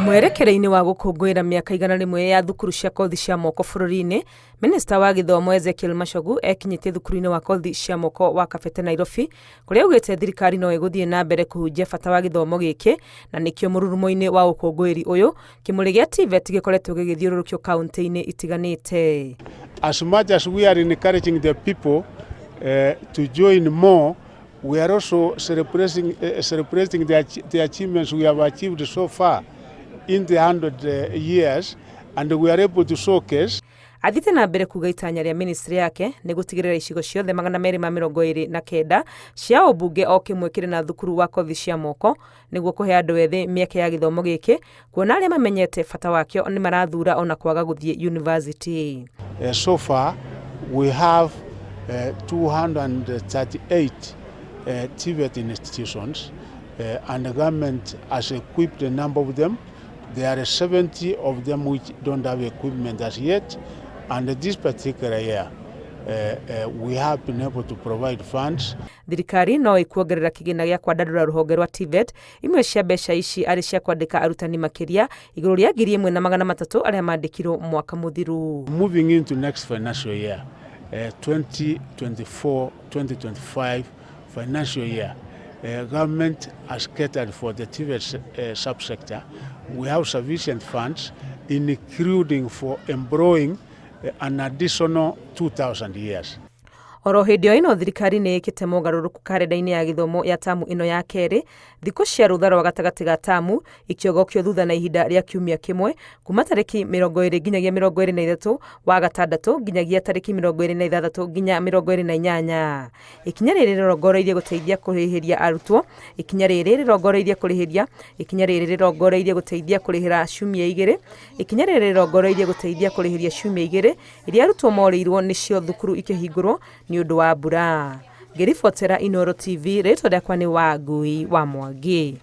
Mwerekereine wa gukungwira miaka 100 ya thukuru cia kothi cia moko bururi-ini, Minista wa Githomo Ezekiel Machogu ekinyitie thukuru-ini wa kothi cia moko wa Kabete Nairobi, kuria ugite thirikari no iguthie na mbere kuhunjia bata wa githomo giki, na nikio mururumo-ini wa ukungwiri uyu kimuri gia TVET gikoretwo gigithiururukio kaunti-ini itiganite. As much as we are encouraging the people to join more, we are also celebrating the achievements we have achieved so far in the 100 years, and we are able to showcase. Athite na mbere kuga itanya ria ministry yake ni gutigirira icigo ciothe 229 cia ubunge o kimwe kiri na thukuru wa kothi cia moko niguo kuhe andu ethĩ mieke ya githomo giki, kuona aria mamenyete bata wakio ni marathura ona kwaga guthie university. So far we have 238 TVET institutions, and the government has equipped a number of them. There are 70 of them which don't have equipment as yet, and this particular year we have been able to provide funds. Thirikari no ikuongerera kigina gia kwandandura ruhonge rwa TVET, imwe cia mbeca ici ari cia kwandika arutani makiria iguru ria 1,300 aria mandikirwo mwaka muthiru. Moving into next financial year, 2024-2025 financial year, government has catered for the TVET subsector. We have sufficient funds, including for embroidery an additional 2,000 years. Oro hindi o ino thirikari ni ikite mogaruruku karenda-ini ya githomo ya tamu ino ya keri, thiku cia rutha rwa gatagati ga tamu ikiogokio thutha na ihinda ria kiumia kimwe kuma tariki 20 nginyagia 23 wa gatandatũ nginyagia tariki 26 nginya 28. Ikinya riri rirongoreirie guteithia kurihiria arutwo, ikinya riri rirongoreirie kurihiria, ikinya riri rirongoreirie guteithia kurihira ciumia 2, ikinya riri rirongoreirie guteithia kurihiria ciumia 2 iria arutwo moreirwo nicio thukuru ikihingurwo ni undu wa mbura. Ngiribotera Inooro TV, ritwa riakwa ni Wangui wa Mwangi.